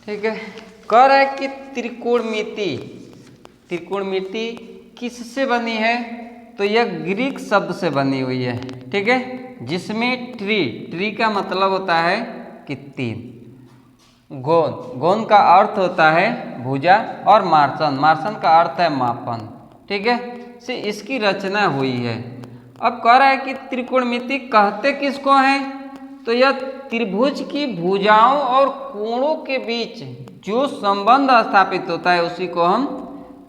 ठीक है। कह रहा है कि त्रिकोणमिति त्रिकोणमिति किससे बनी है, तो यह ग्रीक शब्द से बनी हुई है। ठीक है, जिसमें ट्री का मतलब होता है कि तीन, गोन का अर्थ होता है भुजा, और मार्सन का अर्थ है मापन। ठीक है, से इसकी रचना हुई है। अब कह रहा है कि त्रिकोणमिति कहते किसको हैं, तो यह त्रिभुज की भुजाओं और कोणों के बीच जो संबंध स्थापित होता है उसी को हम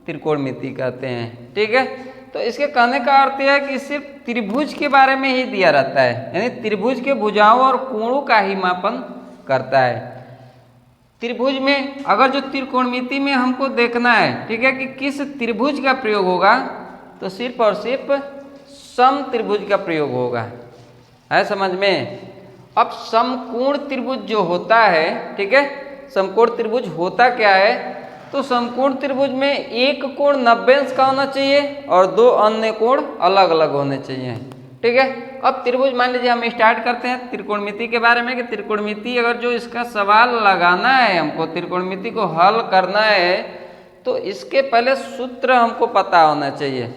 त्रिकोणमिति कहते हैं। ठीक है, तो इसके कहने का अर्थ यह है कि सिर्फ त्रिभुज के बारे में ही दिया रहता है, यानी त्रिभुज के भुजाओं और कोणों का ही मापन करता है। त्रिभुज में अगर जो त्रिकोणमिति में हमको देखना है, ठीक है, कि किस त्रिभुज का प्रयोग होगा, तो सिर्फ और सिर्फ सम त्रिभुज का प्रयोग होगा, है समझ में। अब समकोण त्रिभुज जो होता है, ठीक है, समकोण त्रिभुज होता क्या है, तो समकोण त्रिभुज में एक कोण 90 अंश का होना चाहिए और दो अन्य कोण अलग अलग होने चाहिए। ठीक है, अब त्रिभुज मान लीजिए हम स्टार्ट करते हैं त्रिकोणमिति के बारे में कि त्रिकोणमिति अगर जो इसका सवाल लगाना है हमको, त्रिकोणमिति को हल करना है, तो इसके पहले सूत्र हमको पता होना चाहिए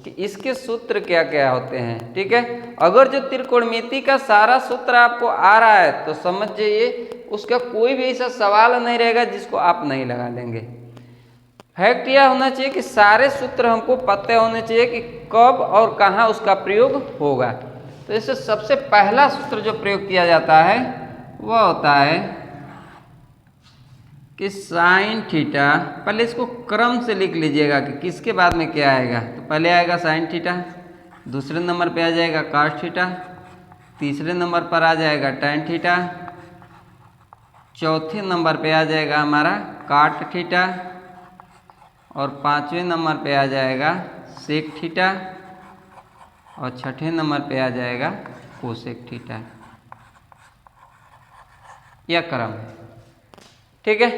कि इसके सूत्र क्या क्या होते हैं। ठीक है, अगर जो त्रिकोणमिति का सारा सूत्र आपको आ रहा है तो समझ जाइए उसका कोई भी ऐसा सवाल नहीं रहेगा जिसको आप नहीं लगा लेंगे। फैक्ट यह होना चाहिए कि सारे सूत्र हमको पता होने चाहिए कि कब और कहाँ उसका प्रयोग होगा। तो इससे सबसे पहला सूत्र जो प्रयोग किया जाता है वह होता है कि साइन थीटा, पहले इसको क्रम से लिख लीजिएगा कि किसके बाद में क्या आएगा। तो पहले आएगा साइन थीटा, दूसरे नंबर पे आ जाएगा कॉस थीटा, तीसरे नंबर पर आ जाएगा टैन थीटा, चौथे नंबर पे आ जाएगा हमारा काट थीटा, और पाँचवें नंबर पे आ जाएगा सेक थीटा, और छठे नंबर पे आ जाएगा कोसेक थीटा। यह क्रम है। ठीक है,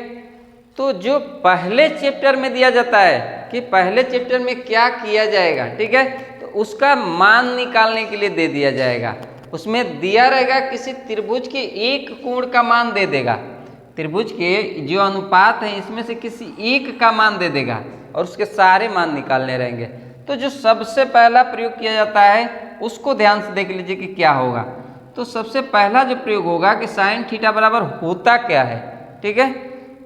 तो जो पहले चैप्टर में दिया जाता है कि पहले चैप्टर में क्या किया जाएगा, ठीक है, तो उसका मान निकालने के लिए दे दिया जाएगा। उसमें दिया रहेगा किसी त्रिभुज के एक कोण का मान दे देगा, त्रिभुज के जो अनुपात है इसमें से किसी एक का मान दे देगा और उसके सारे मान निकालने रहेंगे। तो जो सबसे पहला प्रयोग किया जाता है उसको ध्यान से देख लीजिए कि क्या होगा। तो सबसे पहला जो प्रयोग होगा कि साइन थीटा बराबर होता क्या है। ठीक है,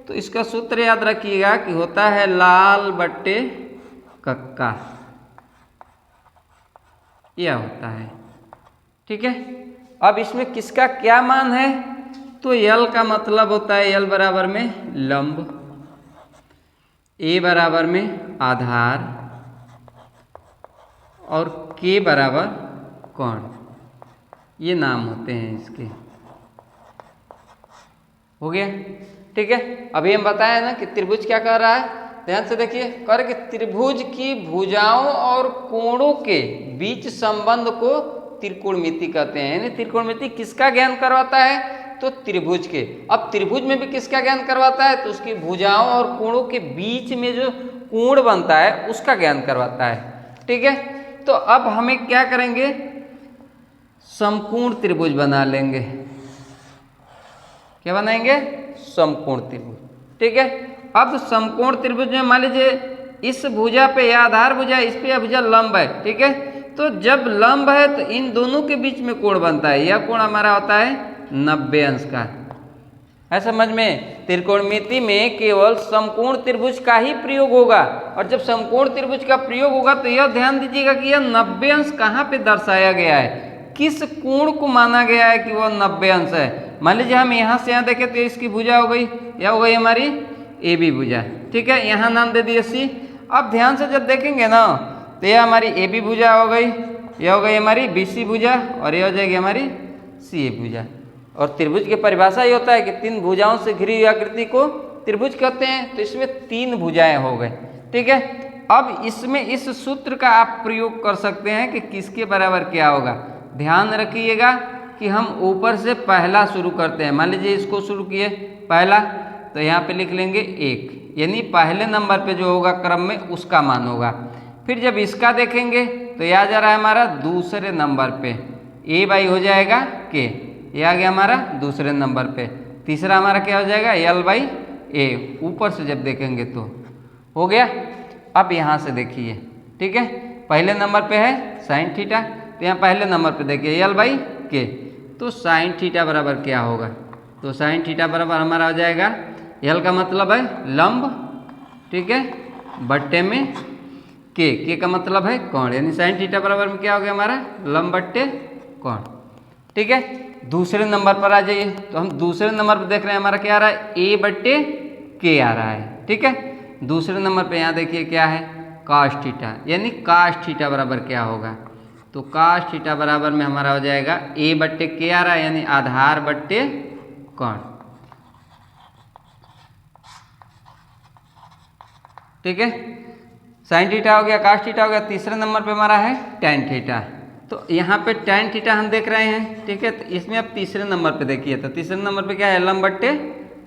तो इसका सूत्र याद रखिएगा कि होता है लाल बट्टे कक्का, यह होता है। ठीक है, अब इसमें किसका क्या मान है, तो यल का मतलब होता है यल बराबर में लंब, ए बराबर में आधार, और के बराबर कोण, ये नाम होते हैं इसके। हो गया। ठीक है, अभी हम बताया ना कि त्रिभुज क्या कर रहा है, ध्यान से देखिए। कह रहे कि त्रिभुज की भुजाओं और कोणों के बीच संबंध को त्रिकोणमिति कहते हैं। यानी त्रिकोणमिति किसका ज्ञान करवाता है, तो त्रिभुज के। अब त्रिभुज में भी किसका ज्ञान करवाता है, तो उसकी भुजाओं और कोणों के बीच में जो कोण बनता है उसका ज्ञान करवाता है। ठीक है, तो अब हमें क्या करेंगे, समकोण त्रिभुज बना लेंगे। क्या बनाएंगे, समकोण त्रिभुज। ठीक है, अब समकोण त्रिभुज में मान लीजिए इस भुजा पे या आधार भुजा, इस पे यह भुजा लंब है। ठीक है, तो जब लंब है तो इन दोनों के बीच में कोण बनता है, यह कोण हमारा होता है 90 अंश का। है समझ में। त्रिकोणमिति में केवल समकोण त्रिभुज का ही प्रयोग होगा, और जब समकोण त्रिभुज का प्रयोग होगा तो यह ध्यान दीजिएगा कि यह 90 अंश कहाँ पे दर्शाया गया है, किस कोण को माना गया है कि वह 90 अंश है। मान लीजिए हम यहाँ से यहाँ देखें तो इसकी भुजा हो गई, यह हो गई हमारी ए बी भुजा। ठीक है, यहाँ नाम दे दिए सी। अब ध्यान से जब देखेंगे ना तो यह हमारी ए बी भुजा हो गई, यह हो गई हमारी बी सी भुजा, और यह हो जाएगी हमारी सी ए भुजा। और त्रिभुज की परिभाषा ये होता है कि तीन भुजाओं से घिरी हुई आकृति को त्रिभुज कहते हैं। तो इसमें तीन भुजाएं हो गए। ठीक है, अब इसमें इस सूत्र का आप प्रयोग कर सकते हैं कि किसके बराबर क्या होगा। ध्यान रखिएगा कि हम ऊपर से पहला शुरू करते हैं। मान लीजिए इसको शुरू किए पहला, तो यहाँ पे लिख लेंगे 1, यानी पहले नंबर पे जो होगा क्रम में उसका मान होगा। फिर जब इसका देखेंगे तो यह आ जा रहा है हमारा दूसरे नंबर पे, ए बाई हो जाएगा के, ये आ गया हमारा दूसरे नंबर पे। तीसरा हमारा क्या हो जाएगा, यल बाई ए, ऊपर से जब देखेंगे तो हो गया। अब यहाँ से देखिए, ठीक है, पहले नंबर पे है साइन थीटा, तो यहाँ पहले नंबर पे देखिए एल बाई के, तो साइन थीटा बराबर क्या होगा, तो साइन थीटा बराबर हमारा हो जाएगा, एल का मतलब है लंब, ठीक है, बट्टे में के का मतलब है कोण, यानी साइन थीटा बराबर में क्या हो गया हमारा लंब बट्टे कोण, ठीक है। दूसरे नंबर पर आ जाइए, तो हम दूसरे नंबर पर देख रहे हैं हमारा क्या आ रहा है, ए बट्टे के आ रहा है, ठीक है। दूसरे नंबर पे यहाँ देखिए क्या है काश थीटा, यानी काश थीटा बराबर क्या होगा, तो काश थीटा बराबर में हमारा हो जाएगा ए बट्टे के आ रहा है, यानी आधार बट्टे कोण, ठीक है। साइन थीटा हो गया, काश थीटा हो गया। तीसरे नंबर पे हमारा है टैन थीटा, तो यहाँ पे टैन थीटा हम देख रहे हैं, ठीक है। तो इसमें अब तीसरे नंबर पे देखिए, तो तीसरे नंबर पे क्या है लंब बट्टे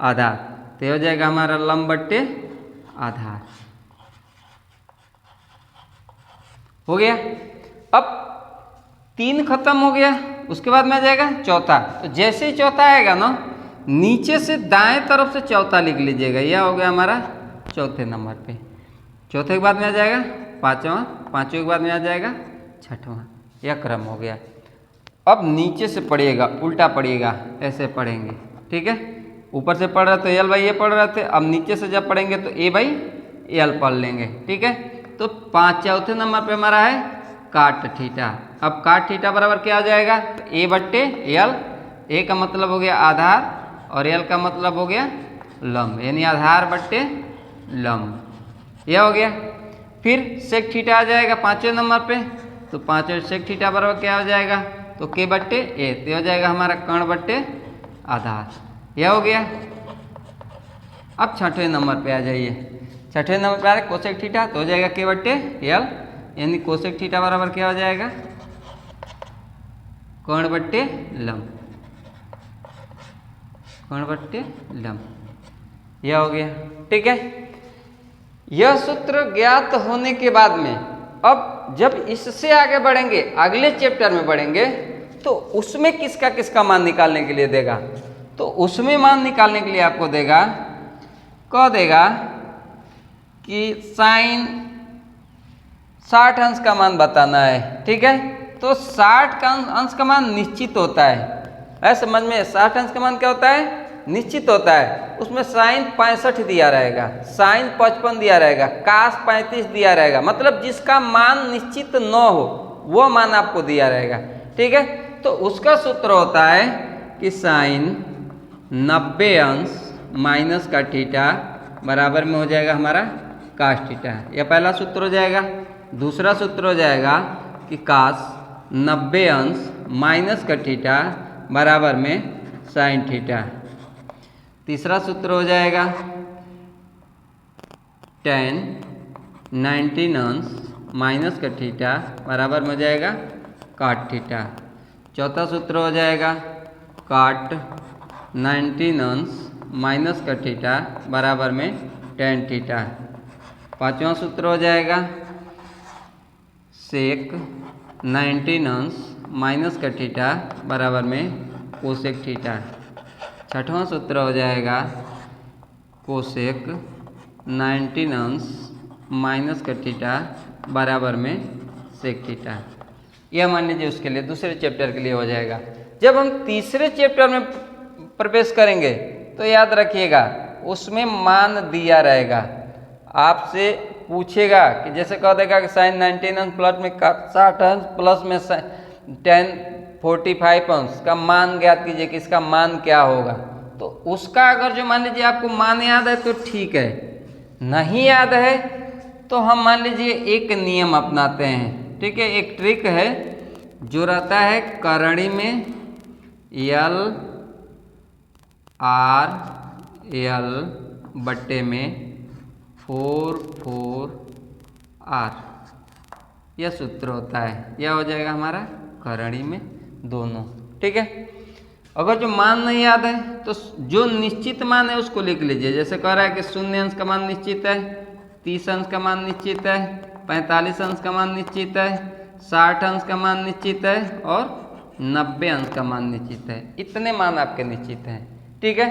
आधार, तो ये हो जाएगा हमारा लंब बट्टे आधार, हो गया। अब 3 खत्म हो गया, उसके बाद में आ जाएगा चौथा, तो जैसे ही चौथा आएगा ना, नीचे से दाएं तरफ से चौथा लिख लीजिएगा, यह हो गया हमारा चौथे नंबर पे। चौथे के बाद में आ जाएगा पांचवा, पांचवें के बाद में आ जाएगा छठवां, यह क्रम हो गया। अब नीचे से पढ़िएगा, उल्टा पढ़िएगा, ऐसे पढ़ेंगे, ठीक है। ऊपर से पढ़ रहे थे एल बाई ए पढ़ रहे थे, अब नीचे से जब पढ़ेंगे तो ए बाई एल पढ़ लेंगे, ठीक है। तो चौथे नंबर पे हमारा है काट थीटा। अब काट थीटा बराबर क्या हो जाएगा, तो ए बट्टे एल, ए का मतलब हो गया आधार और एल का मतलब हो गया लंब, यानी आधार बट्टे लंब, यह हो गया। फिर सेक थीटा आ जाएगा 5वें नंबर पे, तो 5वें सेक थीटा बराबर क्या हो जाएगा, तो के बट्टे ए, तो हो जाएगा हमारा कर्ण बट्टे आधार, यह हो गया। अब 6वें नंबर पे आ जाइए, 6वें नंबर पे आ रहा है कोसेक थीटा, तो हो जाएगा के बट्टे एल, यानी कोसेक थीटा बराबर क्या हो जाएगा कर्ण बट्टे लंब, कर्ण बट्टे लंब, यह हो गया, ठीक है। यह सूत्र ज्ञात होने के बाद में अब जब इससे आगे बढ़ेंगे, अगले चैप्टर में बढ़ेंगे, तो उसमें किसका किसका मान निकालने के लिए देगा, तो उसमें मान निकालने के लिए आपको देगा, कह देगा कि साइन 60 अंश का मान बताना है, ठीक है। तो 60 का अंश का मान निश्चित होता है, ऐसे समझ में, 60 अंश का मान क्या होता है निश्चित होता है। उसमें साइन 65 दिया रहेगा, साइन 55 दिया रहेगा, कास 35 दिया रहेगा, मतलब जिसका मान निश्चित न हो वो मान आपको दिया रहेगा, ठीक है। तो उसका सूत्र होता है कि साइन 90 अंश माइनस का थीटा बराबर में हो जाएगा हमारा कास थीटा, यह पहला सूत्र हो जाएगा। दूसरा सूत्र हो जाएगा कि कास 90 अंश माइनस का थीटा बराबर में साइन थीटा। तीसरा सूत्र हो जाएगा tan 90 अंश माइनस का थीटा बराबर में हो जाएगा काट थीटा। चौथा सूत्र हो जाएगा काट 90 अंश माइनस का थीटा बराबर में tan थीटा। पांचवा सूत्र हो जाएगा सेक 90 अंश माइनस का थीटा बराबर में कोसेक थीटा। छठवां सूत्र हो जाएगा कोसेक 90 अंश माइनस का थीटा बराबर में सेक थीटा। यह मान लीजिए उसके लिए दूसरे चैप्टर के लिए हो जाएगा। जब हम तीसरे चैप्टर में प्रवेश करेंगे तो याद रखिएगा उसमें मान दिया रहेगा, आपसे पूछेगा कि जैसे कह देगा कि साइन 90 अंश प्लस में 60 अंश प्लस में tan 45 अंश का मान ज्ञात कीजिए कि इसका मान क्या होगा। तो उसका अगर जो मान लीजिए आपको मान याद है तो ठीक है, नहीं याद है तो हम मान लीजिए एक नियम अपनाते हैं, ठीक है। एक ट्रिक है जो रहता है करणी में L R L बट्टे में 4 4 R, यह सूत्र होता है। यह हो जाएगा हमारा करणी में दोनों, ठीक है। अगर जो मान नहीं याद है तो जो निश्चित मान है उसको लिख लीजिए। जैसे कह रहा है कि 0 अंश का मान निश्चित है, 30 अंश का मान निश्चित है, 45 अंश का मान निश्चित है, 60 अंश का मान निश्चित है और 90 अंश का मान निश्चित है। इतने मान आपके निश्चित हैं, ठीक है।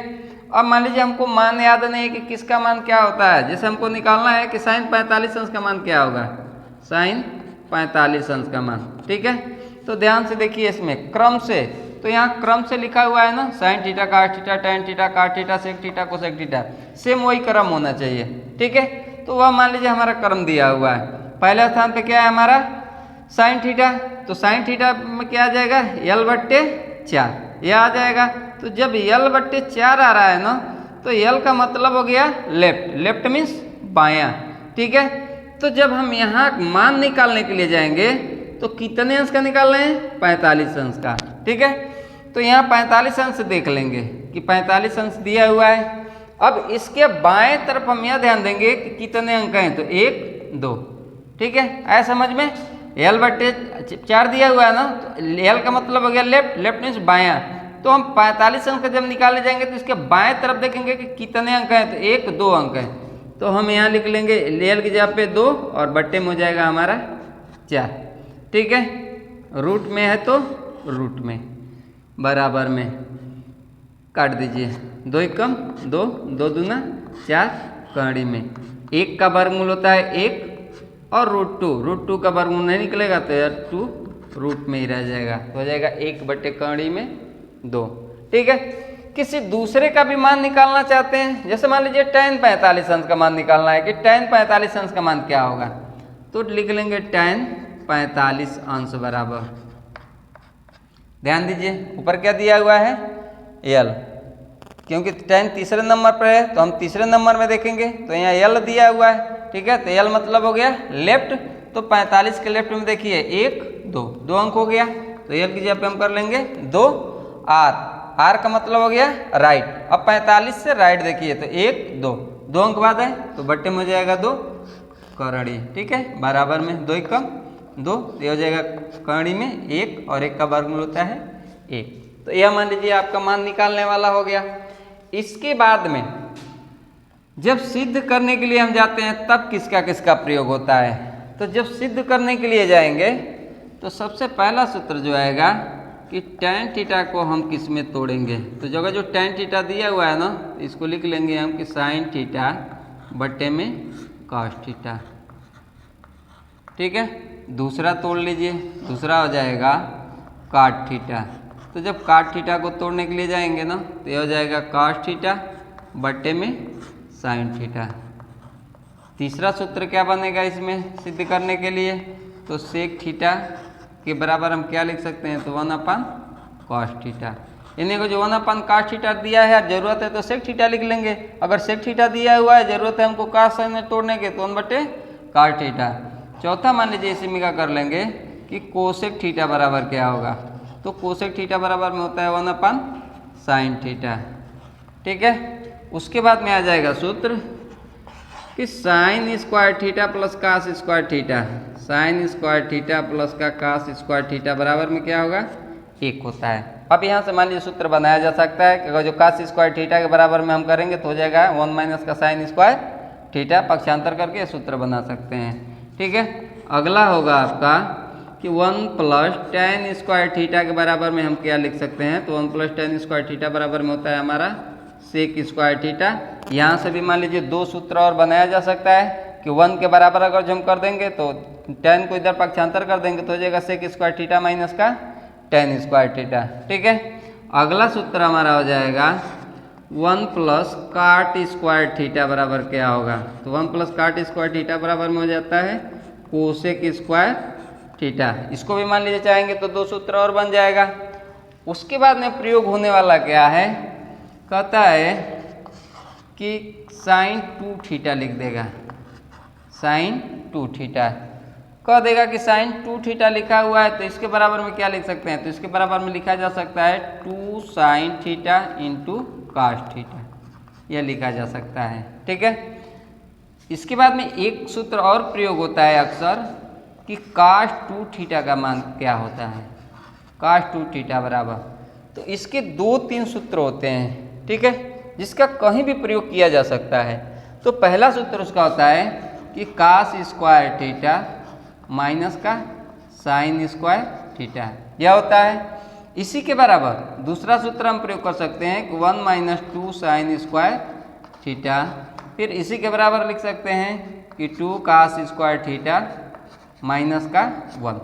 अब मान लीजिए हमको मान याद नहीं है कि किसका मान क्या होता है। जैसे हमको निकालना है कि साइन 45 अंश का मान क्या होगा, साइन 45 अंश का मान। ठीक है, तो ध्यान से देखिए इसमें क्रम से, तो यहाँ क्रम से लिखा हुआ है ना, साइन थीटा काट थीटा टैन थीटा काट theta sec theta cosec theta, same वही क्रम होना चाहिए। ठीक है, तो वह मान लीजिए हमारा क्रम दिया हुआ है। पहले स्थान पे क्या है हमारा साइन थीटा, तो साइन थीटा में क्या आ जाएगा l/4 यह आ जाएगा। तो जब l/4 आ रहा है ना, तो l का मतलब हो गया लेफ्ट, लेफ्ट मीन्स बायां। ठीक है, तो जब हम यहाँ मान निकालने के लिए जाएंगे तो कितने अंश का निकाल रहे हैं, 45 अंश का। ठीक है, तो यहाँ 45 अंश देख लेंगे कि 45 अंश दिया हुआ है। अब इसके बाएं तरफ हम यह ध्यान देंगे कि कितने अंक हैं, तो 1 2। ठीक है, आया समझ में, l/4 दिया हुआ है ना, तो l का मतलब हो गया लेफ्ट, लेफ्ट मीन्स बायां। तो हम 45 अंक जब निकालने जाएंगे तो इसके बाएं तरफ देखेंगे कि कितने अंक हैं, तो 1 2 अंक हैं। तो हम यहाँ लिख लेंगे l की जगह पे 2 और बट्टे में हो जाएगा हमारा 4। ठीक है, रूट में है तो रूट में, बराबर में काट दीजिए, 2 एकम 2, 2 दूना 4, कड़ी में 1 का वर्गमूल होता है 1 और √2 का वर्गमूल नहीं निकलेगा तो यार 2 रूट में ही रह जाएगा, तो हो जाएगा 1/कड़ी में 2। ठीक है, किसी दूसरे का भी मान निकालना चाहते हैं, जैसे मान लीजिए tan 45 अंश का मान निकालना है कि tan 45 अंश का मान क्या होगा, तो लिख लेंगे tan 45 अंश बराबर, ध्यान दीजिए ऊपर क्या दिया हुआ है l, क्योंकि tan तीसरे नंबर पर है तो हम तीसरे नंबर में देखेंगे, तो यहाँ l दिया हुआ है। ठीक है, तो l मतलब हो गया लेफ्ट, तो 45 के लेफ्ट में देखिए 1 2 2 अंक हो गया, तो l की जगह पे हम कर लेंगे 2 r का मतलब हो गया राइट। अब 45 से राइट देखिए तो 1 2 2 अंक बाद है, तो बट्टे में हो जाएगा 2 कड़ी। ठीक है, बराबर में 2 एकम 2, ये हो जाएगा कड़ी में 1 और 1 का वर्गमूल होता है 1। तो यह मान लीजिए आपका मान निकालने वाला हो गया। इसके बाद में जब सिद्ध करने के लिए हम जाते हैं तब किसका किसका प्रयोग होता है, तो जब सिद्ध करने के लिए जाएंगे तो सबसे पहला सूत्र जो आएगा कि tan थीटा को हम किस में तोड़ेंगे, तो जगह जो tan थीटा दिया हुआ है ना, इसको लिख लेंगे हम कि साइन थीटा बट्टे में cos थीटा। ठीक है, दूसरा तोड़ लीजिए, दूसरा हो जाएगा काट थीटा। तो जब काट थीटा को तोड़ने के लिए जाएंगे ना, तो यह हो जाएगा cos थीटा बट्टे में साइन थीटा। तीसरा सूत्र क्या बनेगा इसमें सिद्ध करने के लिए, तो सेक थीटा के बराबर हम क्या लिख सकते हैं, तो 1/cos थीटा। इन्हीं को जो 1/cos थीटा दिया है, जरूरत है तो सेक थीटा लिख लेंगे। अगर सेक थीटा दिया हुआ है, जरूरत है हमको cos साइन तोड़ने के, तो 1/cos थीटा। चौथा मान लीजिए इसी में क्या कर लेंगे कि कोसेक थीटा बराबर क्या होगा, तो कोसेक थीटा बराबर में होता है 1/sin थीटा। ठीक है, उसके बाद में आ जाएगा सूत्र कि sine square theta plus cos square theta, sine square theta plus का कास स्क्वायर थीटा बराबर में क्या होगा 1 होता है। अब यहाँ से मान लीजिए सूत्र बनाया जा सकता है कि अगर जो कास स्क्वायर थीटा के बराबर में हम करेंगे तो हो जाएगा 1 - का साइन स्क्वायर थीटा, पक्षांतर करके सूत्र बना सकते हैं। ठीक है, अगला होगा आपका कि 1 + tan स्क्वायर थीटा के बराबर में हम क्या लिख सकते हैं, तो 1 + tan स्क्वायर थीटा बराबर में होता है हमारा सेक स्क्वायर थीटा। यहाँ से भी मान लीजिए 2 सूत्र और बनाया जा सकता है कि 1 के बराबर अगर जो हम कर देंगे तो tan को इधर पक्षांतर कर देंगे तो हो जाएगा सेक स्क्वायर थीटा माइनस का tan स्क्वायर थीटा। ठीक है, अगला सूत्र हमारा हो जाएगा 1 + काट स्क्वायर थीटा बराबर क्या होगा, तो 1 + काट स्क्वायर थीटा बराबर में हो जाता है कोसेक स्क्वायर थीटा। इसको भी मान लीजिए चाहेंगे तो 2 सूत्र और बन जाएगा। उसके बाद में प्रयोग होने वाला क्या है, कहता है कि साइन 2 थीटा लिख देगा, साइन 2 थीटा कह देगा कि साइन 2 थीटा लिखा हुआ है, तो इसके बराबर में क्या लिख सकते हैं, तो इसके बराबर में लिखा जा सकता है 2 sin थीटा × cos थीटा, यह लिखा जा सकता है। ठीक है, इसके बाद में एक सूत्र और प्रयोग होता है अक्सर कि cos 2 थीटा का मान क्या होता है, cos 2 थीटा बराबर, तो इसके 2-3 सूत्र होते हैं। ठीक है, जिसका कहीं भी प्रयोग किया जा सकता है। तो पहला सूत्र उसका होता है कि cos स्क्वायर थीटा माइनस का साइन स्क्वायर थीटा, यह होता है। इसी के बराबर दूसरा सूत्र हम प्रयोग कर सकते हैं कि 1 माइनस 2 साइन स्क्वायर थीटा, फिर इसी के बराबर लिख सकते हैं कि 2 कास स्क्वायर थीटा माइनस का 1।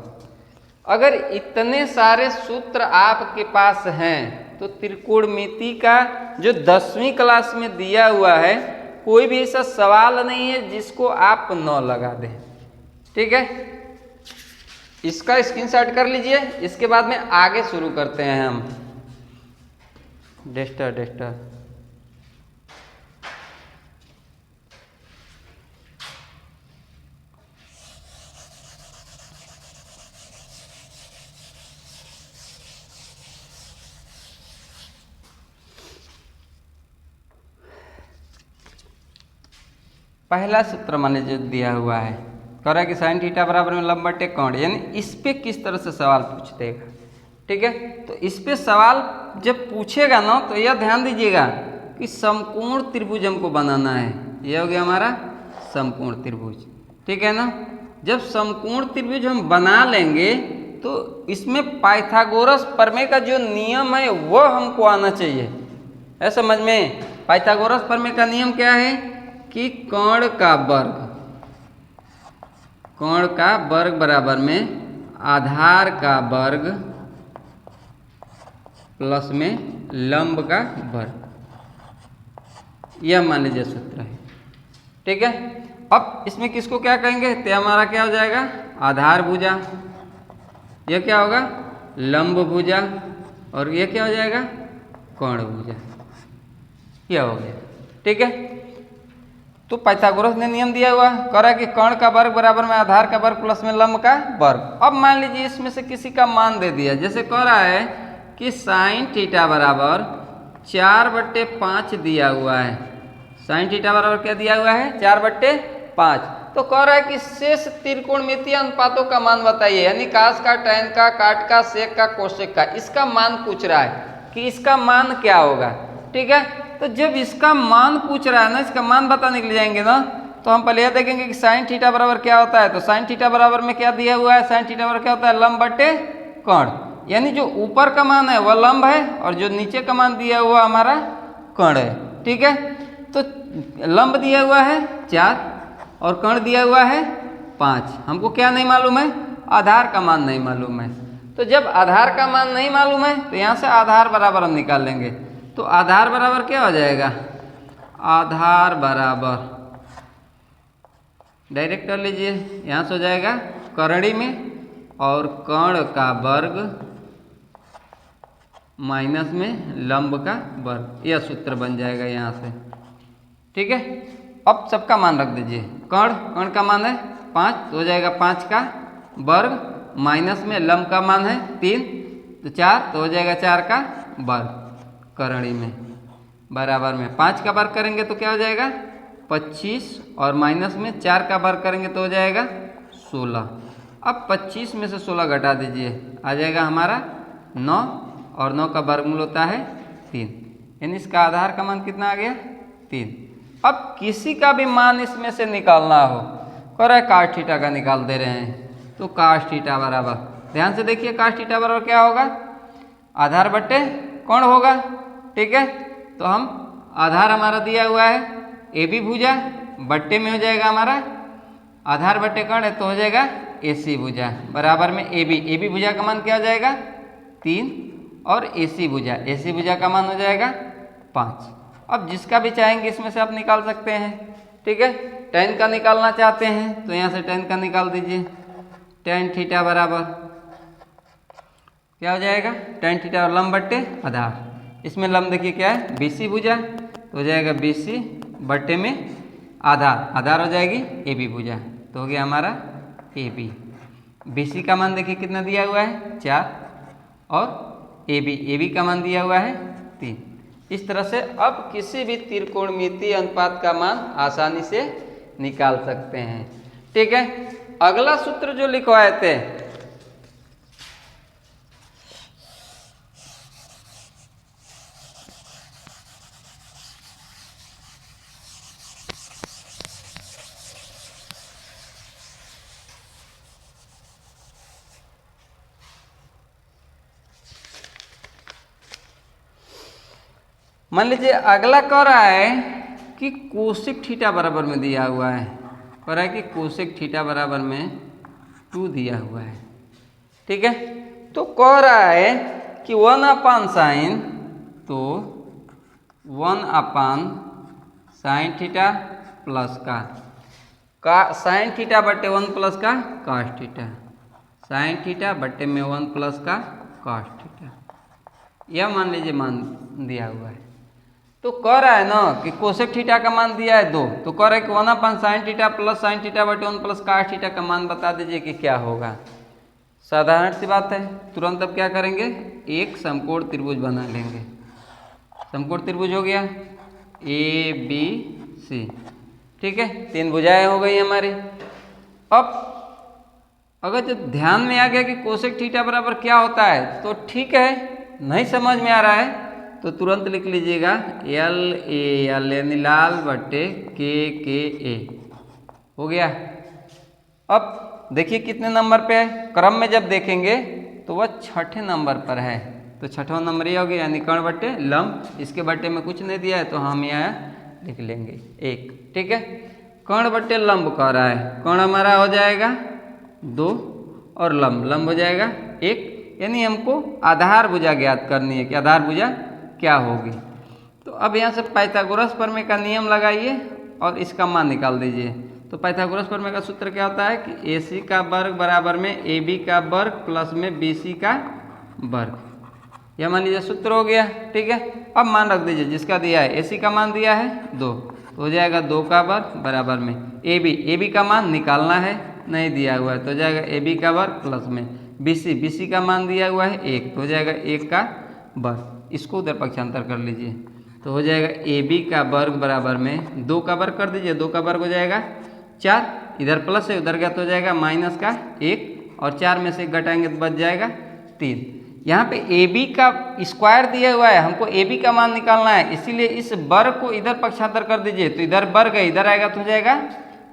अगर इतने सारे सूत्र आपके पास हैं तो त्रिकोणमिति का जो 10वीं क्लास में दिया हुआ है कोई भी ऐसा सवाल नहीं है जिसको आप न लगा दें। ठीक है, इसका स्क्रीनशॉट कर लीजिए। इसके बाद में आगे शुरू करते हैं हम। डेस्टर पहला सूत्र मैंने जो दिया हुआ है, कह रहा है कि साइन थीटा बराबर में लंब बटे कोण, यानी इस पे किस तरह से सवाल पूछ देगा। ठीक है, तो इस पे सवाल जब पूछेगा ना तो यह ध्यान दीजिएगा कि समकोण त्रिभुज हमको बनाना है। यह हो गया हमारा समकोण त्रिभुज। ठीक है ना, जब समकोण त्रिभुज हम बना लेंगे तो इसमें पाइथागोरस प्रमेय का जो नियम है वह हमको आना चाहिए। है समझ में? पाइथागोरस प्रमेय का नियम क्या है कि कोण का वर्ग बराबर में आधार का वर्ग प्लस में लंब का वर्ग, यह मान लीजिए सूत्र है। ठीक है, अब इसमें किसको क्या कहेंगे तो हमारा क्या हो जाएगा आधार भुजा, यह क्या होगा लंब भुजा, और यह क्या हो जाएगा कोण भुजा, यह हो गया। ठीक है, तो पाइथागोरस ने नियम दिया हुआ कह रहा है कि कोण का वर्ग बराबर में आधार का वर्ग प्लस में लंब का वर्ग। अब मान लीजिए इसमें से किसी का मान दे दिया, जैसे कह रहा है कि साइन थीटा बराबर 4/5 दिया हुआ है। साइन थीटा बराबर क्या दिया हुआ है 4/5। तो कह रहा है कि शेष त्रिकोणमितीय अनुपातों का मान बताइए, यानी कास का, टैन का, काट का, सेक का, कोसेक का, इसका मान पूछ रहा है कि इसका मान क्या होगा। ठीक है, तो जब इसका मान पूछ रहा है ना, इसका मान बताने के लिए जाएंगे ना, तो हम पहले यह देखेंगे कि साइन थीटा बराबर क्या होता है। तो साइन थीटा बराबर में क्या दिया हुआ है, साइन थीटा बराबर क्या होता है लंब बटे कोण, यानी जो ऊपर का मान है वह लंब है और जो नीचे का मान दिया हुआ हमारा कोण है। ठीक है, तो लंब दिया हुआ है 4 और कोण दिया हुआ है 5। हमको क्या नहीं मालूम है, आधार का मान नहीं मालूम है। तो जब आधार का मान नहीं मालूम है तो यहाँ से आधार बराबर हम निकाल लेंगे। तो आधार बराबर क्या हो जाएगा, आधार बराबर डायरेक्ट कर लीजिए, यहाँ से हो जाएगा करड़ी में और कोण का वर्ग माइनस में लंब का वर्ग, यह सूत्र बन जाएगा यहाँ से। ठीक है, अब सबका मान रख दीजिए। कोण का मान है 5 तो हो जाएगा 5 का वर्ग माइनस में लंब का मान है 3 तो 4 तो हो जाएगा 4 का वर्ग करणी में बराबर में 5 का वर्ग करेंगे तो क्या हो जाएगा 25 और माइनस में 4 का वर्ग करेंगे तो हो जाएगा 16। अब 25 में से 16 घटा दीजिए, आ जाएगा हमारा 9 और 9 का वर्गमूल होता है 3, यानी इसका आधार का मान कितना आ गया 3। अब किसी का भी मान इसमें से निकालना हो, कह रहा है काट थीटा का निकाल दे रहे हैं, तो काट थीटा बराबर, ध्यान से देखिए काट थीटा बराबर क्या होगा आधार बट्टे कोण होगा। ठीक है, तो हम आधार हमारा दिया हुआ है ए बी भुजा, बट्टे में हो जाएगा हमारा आधार बट्टे कोण है तो हो जाएगा ए सी भुजा बराबर में ए बी भुजा का मान क्या हो जाएगा 3 और ए सी भुजा का मान हो जाएगा 5। अब जिसका भी चाहेंगे इसमें से आप निकाल सकते हैं। ठीक है, tan का निकालना चाहते हैं तो यहाँ से tan का निकाल दीजिए, tan थीटा बराबर क्या हो जाएगा tan थीटा और लंब बट्टे आधार, इसमें लंब देखिए क्या है BC भुजा तो हो जाएगा BC बट्टे में आधार हो जाएगी AB भुजा तो हो गया हमारा AB। BC का मान देखिए कितना दिया हुआ है 4 और AB का मान दिया हुआ है 3। इस तरह से अब किसी भी त्रिकोणमितीय अनुपात का मान आसानी से निकाल सकते हैं। ठीक है, अगला सूत्र जो लिखवाए थे मान लीजिए अगला कह रहा है कि कोसेक थीटा बराबर में दिया हुआ है, कह रहा है कि कोसेक थीटा बराबर में 2 दिया हुआ है, ठीक है। तो कह रहा है कि 1/sin, तो 1/sin थीटा प्लस का साइन थीटा बट्टे 1 प्लस का cos थीटा, साइन थीटा बट्टे में 1 प्लस का cos थीटा, यह मान लीजिए मान दिया हुआ है। तो कह रहा है ना कि कोसेक थीटा का मान दिया है 2, तो कह रहा है कि 1/sin theta plus sine theta बटे 1 प्लस cos थीटा का मान बता दीजिए कि क्या होगा। साधारण सी बात है, तुरंत अब क्या करेंगे, एक समकोण त्रिभुज बना लेंगे। समकोण त्रिभुज हो गया ABC, ठीक है, 3 भुजाएं हो गई हमारी। अब अगर जब ध्यान में आ गया कि कोसेक थीटा बराबर क्या होता है तो ठीक है, नहीं समझ में आ रहा है तो तुरंत लिख लीजिएगा LA यानी लाल बट्टे KKA, हो गया। अब देखिए कितने नंबर पे है, क्रम में जब देखेंगे तो वह 6ठे नंबर पर है, तो 6वां नंबर ये हो गया, यानी कर्ण बट्टे लंब। इसके बट्टे में कुछ नहीं दिया है तो हम यहाँ लिख लेंगे 1, ठीक है। कर्ण बट्टे लंब कह रहा है, कर्ण हमारा हो जाएगा 2 और लंब हो जाएगा 1, यानी हमको आधार भुजा ज्ञात करनी है कि आधार भुजा क्या होगी। तो अब यहाँ से पाइथागोरस प्रमेय का नियम लगाइए और इसका मान निकाल दीजिए। तो पाइथागोरस प्रमेय का सूत्र क्या होता है कि AC का वर्ग बराबर में AB का वर्ग प्लस में BC का वर्ग, यह मान लीजिए सूत्र हो गया, ठीक है। अब मान रख दीजिए जिसका दिया है, AC का मान दिया है 2, तो हो जाएगा 2 का वर्ग बराबर में AB का मान निकालना है, नहीं दिया हुआ है तो हो जाएगा AB का वर्ग प्लस में BC का मान दिया हुआ है 1, तो हो जाएगा 1 का वर्ग। इसको उधर पक्षांतर कर लीजिए तो हो जाएगा AB का वर्ग बराबर में 2 का वर्ग कर दीजिए, 2 का वर्ग हो जाएगा 4, इधर प्लस है उधर गया तो हो जाएगा माइनस का 1, और 4 में से 1 घटाएंगे तो बच जाएगा 3। यहाँ पे AB का स्क्वायर दिया हुआ है, हमको AB का मान निकालना है, इसीलिए इस वर्ग को इधर पक्षांतर कर दीजिए, तो इधर वर्ग है इधर आएगा तो हो जाएगा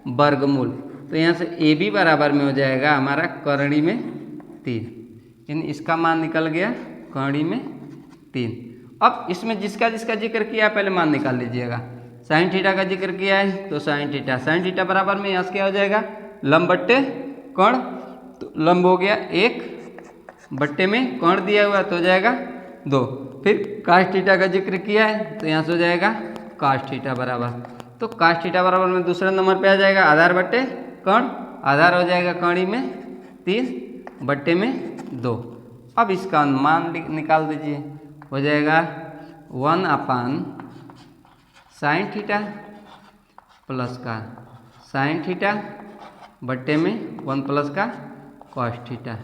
वर्गमूल। तो यहाँ से AB बराबर में हो जाएगा हमारा कर्णी में 3, यानी इसका मान निकल गया कर्णी में 3। अब इसमें जिसका जिसका जिक्र किया है पहले मान निकाल लीजिएगा। साइन थीटा का जिक्र किया है तो साइन थीटा बराबर में यहाँ से क्या हो जाएगा, लंब बट्टे कर्ण, तो लंब हो गया 1 बट्टे में कर्ण दिया हुआ तो हो जाएगा 2। फिर cos थीटा का जिक्र किया है तो यहाँ से हो जाएगा cos थीटा बराबर, तो cos थीटा बराबर में दूसरे नंबर पे आ जाएगा आधार बट्टे कर्ण, आधार हो जाएगा कर्णी में 3 बट्टे में 2। अब इसका मान निकाल दीजिए, हो जाएगा 1/sin थीटा प्लस का साइन थीटा बट्टे में 1 प्लस का cos थीटा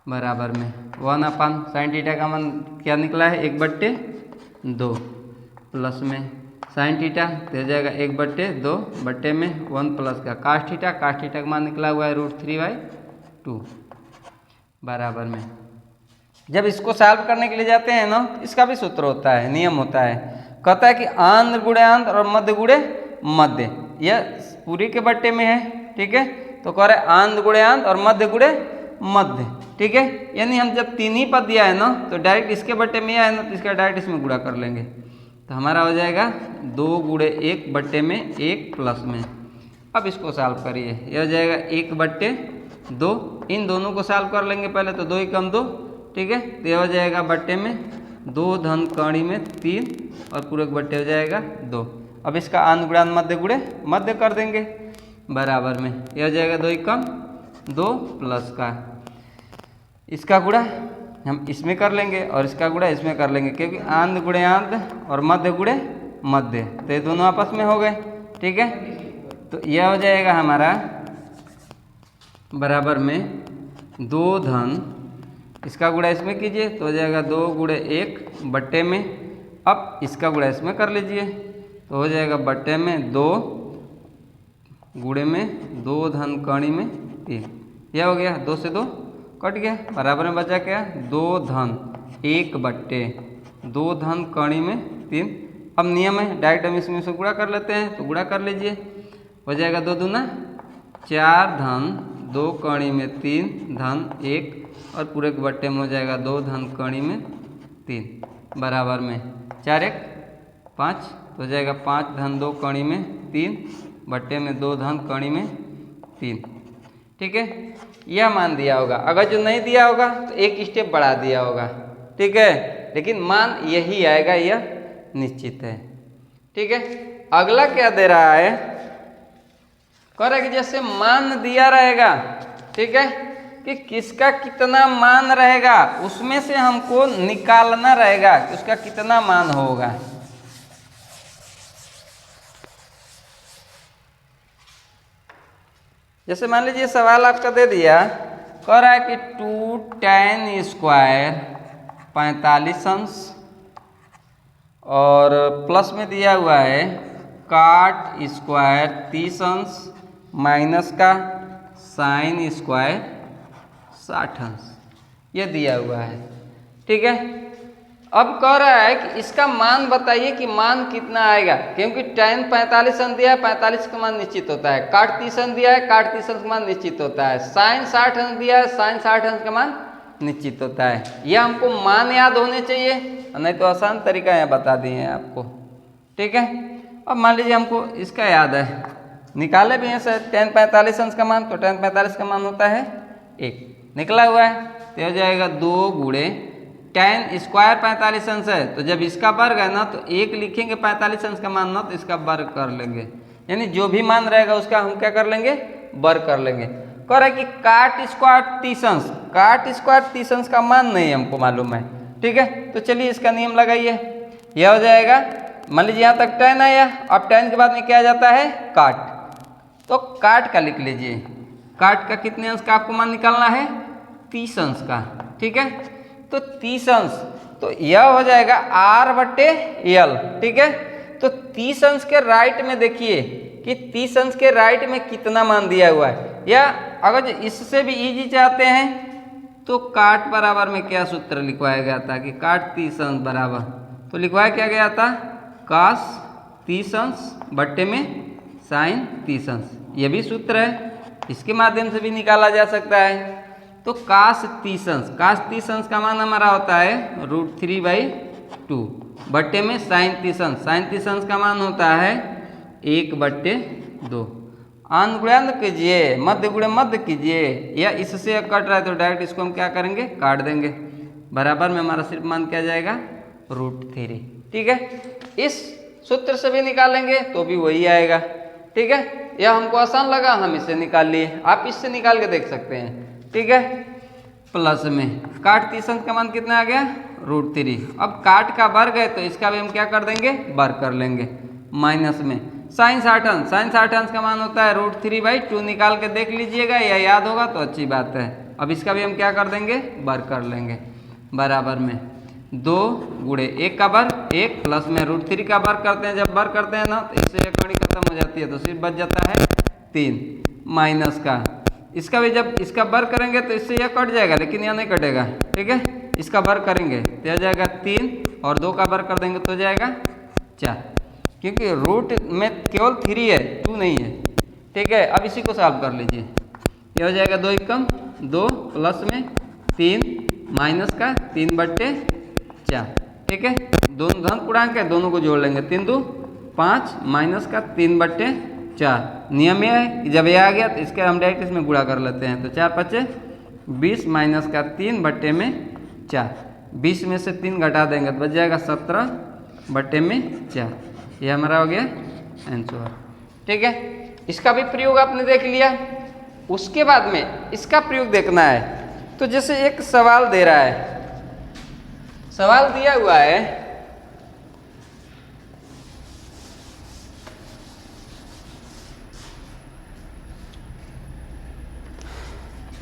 बराबर में 1/sin थीटा का मान क्या निकला है 1/2 प्लस में साइन थीटा तो हो जाएगा 1/2 बट्टे में 1 प्लस का cos थीटा का मान निकला हुआ है √3/2 बराबर में। जब इसको सॉल्व करने के लिए जाते हैं ना, इसका भी सूत्र होता है, नियम होता है, कहता है कि आंध्र गुणे आंध्र और मध्य गुणे मध्य, यह पूरी के बट्टे में है, ठीक है। तो कह रहे हैं आंध्र गुणे आंध्र और मध्य गुणे मध्य, ठीक है। यानी हम जब 3 ही पद दिया है ना तो डायरेक्ट इसके बट्टे में है ना, तो इसका डायरेक्ट इसमें गुणा कर लेंगे, तो हमारा हो जाएगा 2 गुणे 1 बट्टे में 1 प्लस में। अब इसको सॉल्व करिए, यह हो जाएगा 1/2, इन दोनों को सॉल्व कर लेंगे पहले, तो 2 ही कम 2, ठीक है। तो यह हो जाएगा बट्टे में 2 धन कर्णी में 3 और पूरे बट्टे हो जाएगा 2। अब इसका आंध्र गुणा मध्य गुणे मध्य कर देंगे बराबर में, यह हो जाएगा 2 ही कम 2 प्लस का इसका गुणा हम इसमें कर लेंगे और इसका गुणा इसमें कर लेंगे, क्योंकि आंध्र गुणे आंध्र और मध्य गुणे मध्य, तो ये दोनों आपस में हो गए, ठीक है। तो यह हो जाएगा हमारा बराबर में 2 धन इसका गुणा इसमें कीजिए तो हो जाएगा 2 गुणे 1 बट्टे में, अब इसका गुणा इसमें कर लीजिए तो हो जाएगा बट्टे में 2 गुणे में 2 धन कर्णी में 3, यह हो गया 2 से 2 कट गया, बराबर में बचा क्या 2 धन 1 बट्टे 2 धन कर्णी में 3। अब नियम है डायरेक्ट हम इसमें से गुणा कर लेते हैं, तो गुणा कर लीजिए, हो जाएगा 2 दूना 4 धन 2 कर्णी में 3 धन 1 और पूरे के बट्टे में हो जाएगा 2 धन कर्णी में 3, बराबर में 4 1 5, तो हो जाएगा 5 धन 2 कड़ी में 3 बट्टे में 2 धन कड़ी में 3। ठीक है, यह मान दिया होगा। अगर जो नहीं दिया होगा तो एक स्टेप बढ़ा दिया होगा। ठीक है, लेकिन मान यही आएगा, यह निश्चित है। ठीक है, अगला क्या दे रहा है, कह रहा है कि जैसे मान दिया रहेगा, ठीक है, कि किसका कितना मान रहेगा उसमें से हमको निकालना रहेगा कि उसका कितना मान होगा। जैसे मान लीजिए सवाल आपका दे दिया, कह रहा है कि 2 tan स्क्वायर 45 अंश और प्लस में दिया हुआ है काट स्क्वायर 30 अंश माइनस का साइन स्क्वायर 60 अंश, ये दिया हुआ है। ठीक है, अब कह रहा है कि इसका मान बताइए कि मान कितना आएगा, क्योंकि tan 45 अंश दिया है, 45 का मान निश्चित होता है। काट 30 अंश दिया है, काट 30 अंश का मान निश्चित होता है। साइन 60 अंश दिया है, साइन 60 अंश का मान निश्चित होता है। यह हमको मान याद होने चाहिए, नहीं तो आसान तरीका यहाँ बता दिए हैं आपको। ठीक है, अब मान लीजिए हमको इसका याद है, निकाले भी हैं सर tan 45 अंश का मान, तो tan 45 का मान होता है 1, निकला हुआ है, तो हो जाएगा 2 गुणे tan स्क्वायर 45 अंश है, तो जब इसका वर्ग है ना तो 1 लिखेंगे 45 अंश का मान ना, तो इसका वर्ग कर लेंगे, यानी जो भी मान रहेगा उसका हम क्या कर लेंगे, वर्ग कर लेंगे। कह रहा है कि काट स्क्वायर 30 अंश, काट स्क्वायर 30 अंश का मान नहीं हमको मालूम है। ठीक है, तो चलिए इसका नियम लगाइए, यह हो जाएगा, मान लीजिए यहाँ तक tan आया, अब tan के बाद में क्या आ जाता है, काट, तो काट का लिख लीजिए, काट का कितने अंश का आपको मान निकालना है, 30 अंश का। ठीक है, तो 30 अंश, तो यह हो जाएगा R/L। ठीक है, तो 30 अंश के राइट में देखिए कि 30 अंश के राइट में कितना मान दिया हुआ है, या अगर इससे भी इजी चाहते हैं तो काट बराबर में क्या सूत्र लिखवाया गया था कि काट 30 अंश बराबर, तो लिखवाया क्या गया था, कास 30 अंश बट्टे में साइन 30 अंश, यह भी सूत्र है, इसके माध्यम से भी निकाला जा सकता है। तो कास 30 अंश, कास 30 अंश का मान हमारा होता है √3/2 बट्टे में साइन 30 अंश, साइन 30 अंश का मान होता है 1/2। अंश गुणे अंश कीजिए, मध्य गुणे मध्य कीजिए, या इससे कट रहा है तो डायरेक्ट इसको हम क्या करेंगे, काट देंगे, बराबर में हमारा सिर्फ मान क्या जाएगा, √3। ठीक है, इस सूत्र से भी निकालेंगे तो भी वही आएगा। ठीक है, यह हमको आसान लगा, हम इससे निकाल लिए, आप इससे निकाल के देख सकते हैं। ठीक है, प्लस में काट 30 अंश का मान कितना आ गया, √3। अब काट का वर्ग है तो इसका भी हम क्या कर देंगे, वर्ग कर लेंगे, माइनस में साइन 60 अंश, साइन 60 अंश का मान होता है √3/2, निकाल के देख लीजिएगा, या याद होगा तो अच्छी बात है। अब इसका भी हम क्या कर देंगे, वर्ग कर लेंगे, बराबर में 2 गुणे 1 का वर्ग 1 प्लस में √3 का वर्ग करते हैं, जब वर्ग करते हैं ना तो इससे एक कड़ी खत्म हो जाती है, तो सिर्फ बच जाता है 3 माइनस का, इसका भी जब इसका वर्ग करेंगे तो इससे यह कट जाएगा, लेकिन यह नहीं कटेगा। ठीक है, इसका वर्ग करेंगे तो यह जाएगा 3 और 2 का वर्ग कर देंगे तो जाएगा 4, क्योंकि रूट में केवल 3 है, 2 नहीं है। ठीक है, अब इसी को सॉल्व कर लीजिए, यह हो जाएगा 2 एकम 2 प्लस में 3 माइनस का 3/4। ठीक है, दोनों धन पूर्णांक है, दोनों को जोड़ लेंगे, 3 2 5 माइनस का 3/4। नियम यह है कि जब यह आ गया तो इसके हम डायरेक्ट इसमें गुणा कर लेते हैं, तो 4 5 20 माइनस का 3/4, 20 में से 3 घटा देंगे तो बच जाएगा 17/4। यह हमारा हो गया आंसर। ठीक है, इसका भी प्रयोग आपने देख लिया, उसके बाद में इसका प्रयोग देखना है। तो जैसे एक सवाल दे रहा है, सवाल दिया हुआ है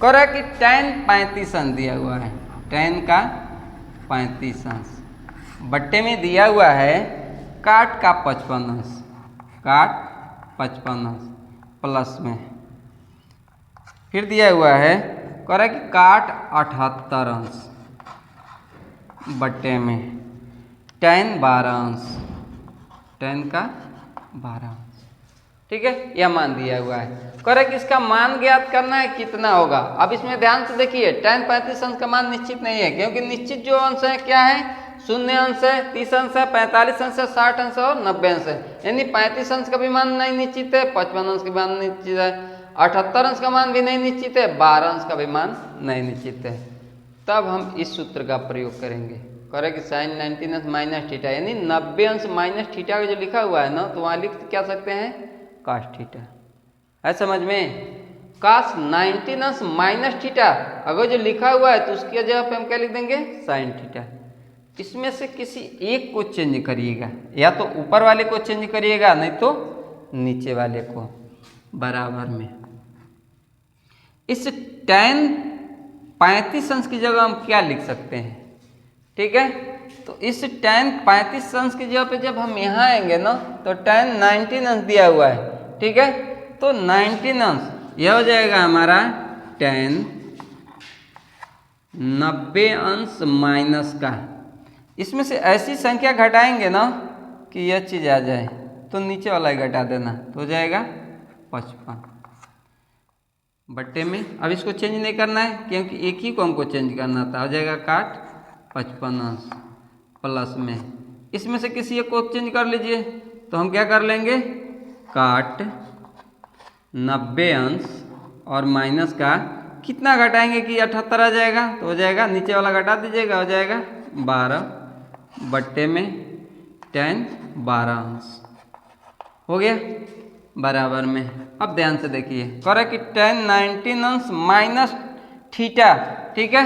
कह रहा है कि tan 35 अंश दिया हुआ है, tan का 35 अंश बट्टे में दिया हुआ है काट का 55 अंश, काट 55 अंश प्लस में फिर दिया हुआ है, कह रहा है कि काट 78 अंश बट्टे में tan 12 अंश, tan का 12 अंश। ठीक है, यह मान दिया हुआ है, कह रहा है कि इसका मान ज्ञात करना है, कितना होगा। अब इसमें ध्यान से देखिए, tan 35 अंश का मान निश्चित नहीं है, क्योंकि निश्चित जो अंश है क्या है, 0 अंश है, 30 अंश है, 45 अंश है, 60 अंश है और 90 अंश है। यानी 35 अंश का भी मान नहीं निश्चित है, 55 अंश का मान निश्चित है, 78 अंश का मान भी नहीं निश्चित है, 12 अंश का भी मान नहीं निश्चित है। तब हम इस सूत्र का प्रयोग करेंगे, करेंगे साइन 90 अंश माइनस थीटा, यानी 90 अंश माइनस थीटा का जो लिखा हुआ है ना, तो वहाँ लिख क्या सकते हैं कास थीटा। है समझ में? कास 90 अंश माइनस थीटा अगर जो लिखा हुआ है तो उसकी जगह पे हम क्या लिख देंगे साइन थीटा। इसमें से किसी एक को चेंज करिएगा, या तो ऊपर वाले को चेंज करिएगा नहीं तो नीचे वाले को, बराबर में। इस tan 35 अंश की जगह हम क्या लिख सकते हैं? ठीक है, तो इस tan 35 अंश की जगह पे जब हम यहाँ आएंगे ना तो tan 19 अंश दिया हुआ है। ठीक है, तो 19 अंश यह हो जाएगा हमारा tan 90 अंश माइनस का। इसमें से ऐसी संख्या घटाएंगे ना कि यह चीज़ आ जाए, तो नीचे वाला ही घटा देना, तो हो जाएगा 55 बट्टे में। अब इसको चेंज नहीं करना है क्योंकि एक ही को हमको चेंज करना था, हो जाएगा काट 55 अंश प्लस में। इसमें से किसी एक को चेंज कर लीजिए, तो हम क्या कर लेंगे काट 90 अंश और माइनस का कितना घटाएंगे कि 78 आ जाएगा, तो हो जाएगा नीचे वाला घटा दीजिएगा, हो जाएगा 12 बट्टे में tan 12 अंश हो गया बराबर में। अब ध्यान से देखिए, कह रहा है कि tan 19 अंश माइनस थीटा। ठीक है,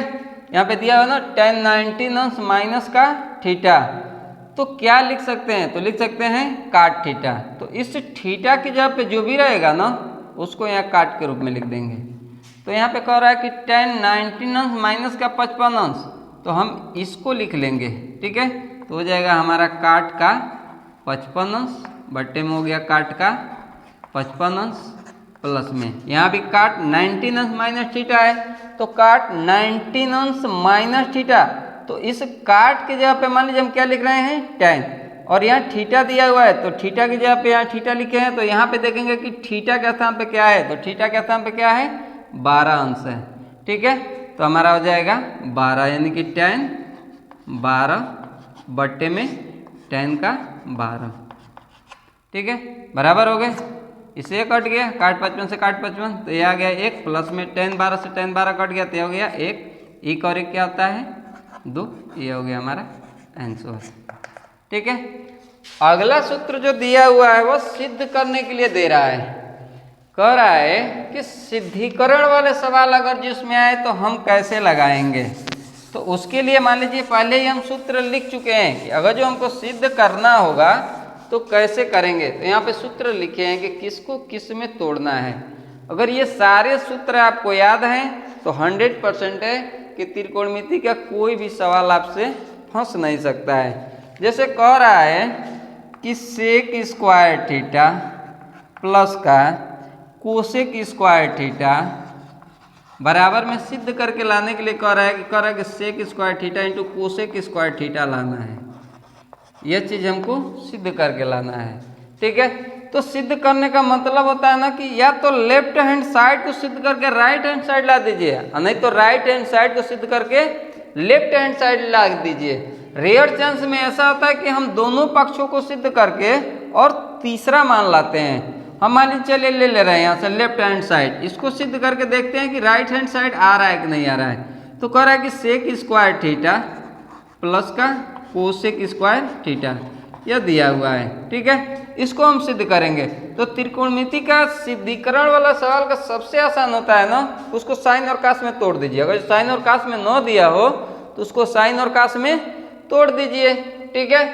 यहाँ पे दिया हुआ ना tan 19 अंश माइनस का थीटा, तो क्या लिख सकते हैं? तो लिख सकते हैं काट थीटा। तो इस थीटा की जगह पे जो भी रहेगा ना उसको यहाँ काट के रूप में लिख देंगे। तो यहाँ पे कह रहा है कि tan 19 अंश माइनस का 55 अंश, तो हम इसको लिख लेंगे। ठीक है, तो हो जाएगा हमारा काट का 55 अंश बट्टे में हो गया काट का 55 अंश प्लस में, यहाँ भी काट 19 अंश माइनस थीटा है, तो काट 19 अंश माइनस थीटा। तो इस काट की जगह पे मान लीजिए हम क्या लिख रहे हैं tan, और यहाँ थीटा दिया हुआ है तो थीटा की जगह पे यहाँ थीटा लिखे हैं, तो यहाँ पे देखेंगे कि थीटा के स्थान पे क्या है, तो थीटा के स्थान पे क्या है 12 अंश है। ठीक है, तो हमारा हो जाएगा 12, यानी कि tan 12 बट्टे में tan का 12। ठीक है, बराबर हो गए। इसे कट गया, काट 55 से काट 55, तो ये आ गया 1 प्लस में tan 12 से tan 12 कट गया, तो ये हो गया 1 और 1 क्या होता है 2, ये हो गया हमारा आंसर। ठीक है, अगला सूत्र जो दिया हुआ है वो सिद्ध करने के लिए दे रहा है, कह रहा है कि सिद्धिकरण वाले सवाल अगर जिसमें आए तो हम कैसे लगाएंगे। तो उसके लिए मान लीजिए पहले ही हम सूत्र लिख चुके हैं कि अगर जो हमको सिद्ध करना होगा तो कैसे करेंगे। तो यहाँ पे सूत्र लिखे हैं कि किसको किस में तोड़ना है। अगर ये सारे सूत्र आपको याद हैं तो 100% है कि त्रिकोणमिति का कोई भी सवाल आपसे फंस नहीं सकता है। जैसे कह रहा है कि सेक स्क्वायर थीटा प्लस का कोसेक स्क्वायर थीटा बराबर में सिद्ध करके लाने के लिए कह रहा है कि sec square theta into cosec square theta लाना है। यह चीज़ हमको सिद्ध करके लाना है। ठीक है, तो सिद्ध करने का मतलब होता है ना कि या तो लेफ्ट हैंड साइड को सिद्ध करके राइट हैंड साइड ला दीजिए, नहीं तो राइट हैंड साइड को सिद्ध करके लेफ्ट हैंड साइड ला दीजिए। रेयर चांस में ऐसा होता है कि हम दोनों पक्षों को सिद्ध करके और तीसरा मान लाते हैं। हम मान लीजिए चलिए ले रहे हैं यहाँ से लेफ्ट हैंड साइड, इसको सिद्ध करके देखते हैं कि राइट हैंड साइड आ रहा है कि नहीं आ रहा है। तो कह रहा है कि सेक स्क्वायर थीटा प्लस का कोसेक स्क्वायर थीटा यह दिया हुआ है। ठीक है, इसको हम सिद्ध करेंगे। तो त्रिकोणमिति का सिद्धिकरण वाला सवाल का सबसे आसान होता है ना, उसको साइन और कास में तोड़ दीजिए। अगर साइन और कास में न दिया हो तो उसको साइन और कास में तोड़ दीजिए। ठीक है,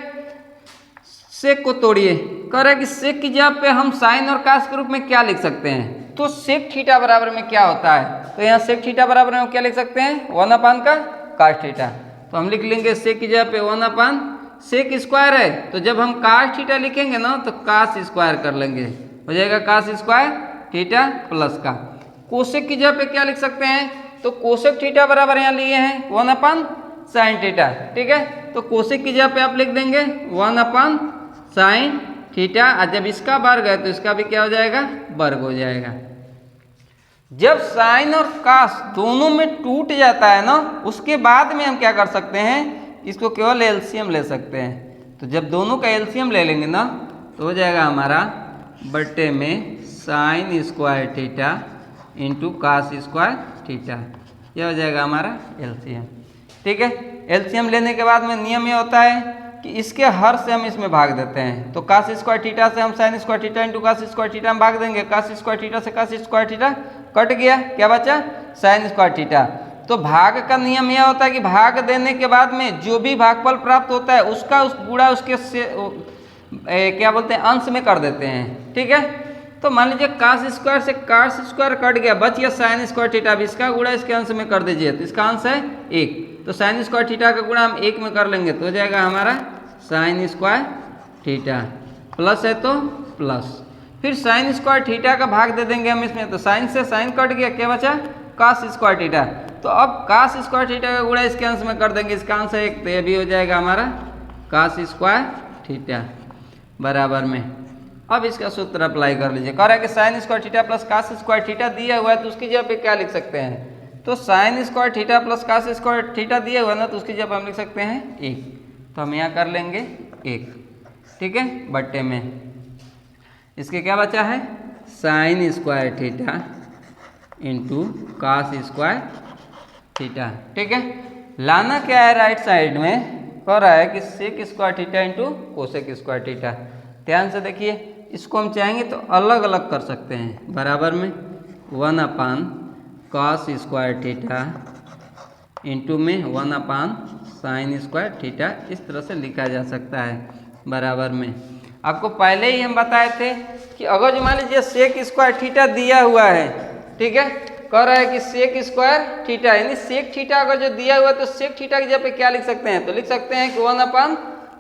सेक को तोड़िए। कह रहा है कि सेक की जगह पे हम साइन और कास के रूप में क्या लिख सकते हैं। तो सेक थीटा बराबर में क्या होता है, तो यहाँ सेक थीटा बराबर में क्या लिख सकते हैं 1 का कास थीटा। तो हम लिख लेंगे सेक की जगह पे 1 सेक स्क्वायर है, तो जब हम कास थीटा लिखेंगे ना तो कास स्क्वायर कर लेंगे, हो जाएगा कास स्क्वायर थीटा प्लस का। कोसेक की जगह पे क्या लिख सकते हैं, तो कोसेक थीटा बराबर यहाँ लिए हैं 1 साइन थीटा। ठीक है, तो कोसेक की जगह पे आप लिख देंगे 1 साइन थीटा, और जब इसका वर्ग है तो इसका भी क्या हो जाएगा वर्ग हो जाएगा। जब साइन और कास दोनों में टूट जाता है ना, उसके बाद में हम क्या कर सकते हैं इसको केवल एलसीएम ले सकते हैं। तो जब दोनों का एलसीएम ले लेंगे ना तो हो जाएगा हमारा बट्टे में sine square theta into cos square theta, यह हो जाएगा हमारा एलसीएम। ठीक है, एलसीएम लेने के बाद में नियम ये होता है कि इसके हर से हम इसमें भाग देते हैं। तो कास स्क्वायर थीटा से हम sine square theta into cos square theta में भाग देंगे। कास स्क्वायर थीटा से कास स्क्वायर थीटा कट गया, क्या बचा साइन स्क्वायर थीटा। तो भाग का नियम यह होता है कि भाग देने के बाद में जो भी भागफल प्राप्त होता है उसका गुणा उसके से क्या बोलते हैं अंश में कर देते हैं। ठीक है, तो मान लीजिए कास स्क्वायर से कास स्क्वायर कट गया, बच गया साइन स्क्वायर थीटा। अब इसका गुणा इसके अंश में कर दीजिए, तो इसका अंश है 1। तो साइन स्क्वायर थीटा का गुणा हम 1 में कर लेंगे तो हो जाएगा हमारा साइन स्क्वायर थीटा, प्लस है तो प्लस, फिर साइन स्क्वायर थीटा का भाग दे देंगे हम इसमें। तो साइन से साइन कट गया, क्या बचा कास स्क्वायर थीटा। तो अब कास स्क्वायर थीटा का गुणा इसके अंश में कर देंगे, इसका अंश है 1, तो ये भी हो जाएगा हमारा कास स्क्वायर थीटा बराबर में। अब इसका सूत्र अप्लाई कर लीजिए। कह रहा है कि sine square theta plus cos square theta दिया हुआ है तो उसकी जगह पे क्या लिख सकते हैं। तो sine square theta plus cos square theta दिया हुआ है ना, तो उसकी जगह पे हम लिख सकते हैं 1। तो हम यहाँ कर लेंगे 1। ठीक है, बट्टे में इसके क्या बचा है sine square theta into cos square theta. ठीक है, लाना क्या है राइट साइड में, कह रहा है कि sec square theta into cosec square theta. ध्यान से देखिए, इसको हम चाहेंगे तो अलग अलग कर सकते हैं। बराबर में 1 अपान कॉस स्क्वायर थीटा इंटू में 1 अपान साइन स्क्वायर थीटा, इस तरह से लिखा जा सकता है। बराबर में आपको पहले ही हम बताए थे कि अगर जो मान लीजिए सेक स्क्वायर थीटा दिया हुआ है, ठीक है, कह रहा है कि सेक स्क्वायर थीटा यानी सेक थीटा अगर जो दिया हुआ है तो सेक थीटा की जगह पे क्या लिख सकते हैं, तो लिख सकते हैं कि 1 अपान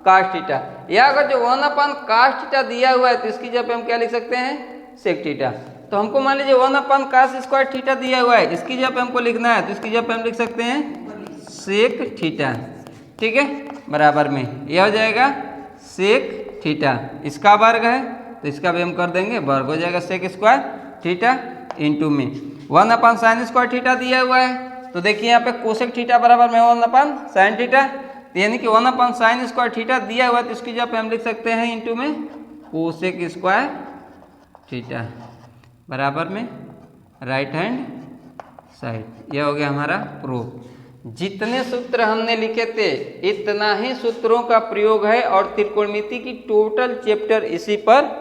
कास थीटा, या अगर जो 1 अपान कास थीटा दिया हुआ है तो इसकी जगह पे हम क्या लिख सकते हैं सेक थीटा। तो हमको मान लीजिए 1 अपान कास स्क्वायर थीटा दिया हुआ है, इसकी जगह पे हमको लिखना है तो इसकी जगह पे हम लिख सकते हैं सेक थीटा। ठीक है, बराबर में यह हो जाएगा सेक थीटा, इसका वर्ग है तो इसका भी हम कर देंगे वर्ग, हो जाएगा सेक स्क्वायर थीटा इंटू में 1 अपान साइन स्क्वायर थीटा दिया हुआ है। तो देखिए यहाँ पे कोसेक थीटा बराबर में 1 अपान साइन थीटा, यानी कि 1 अपान साइन स्क्वायर थीटा दिया हुआ है तो इसकी जगह पे हम लिख सकते हैं इंटू में कोसेक स्क्वायर थीटा बराबर में राइट हैंड साइड। यह हो गया हमारा प्रूफ। जितने सूत्र हमने लिखे थे इतना ही सूत्रों का प्रयोग है और त्रिकोणमिति की टोटल चैप्टर इसी पर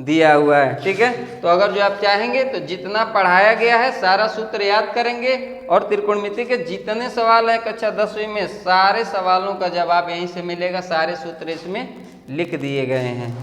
दिया हुआ है। ठीक है, तो अगर जो आप चाहेंगे तो जितना पढ़ाया गया है सारा सूत्र याद करेंगे और त्रिकोणमिति के जितने सवाल हैं कक्षा 10वीं में सारे सवालों का जवाब यहीं से मिलेगा, सारे सूत्र इसमें लिख दिए गए हैं।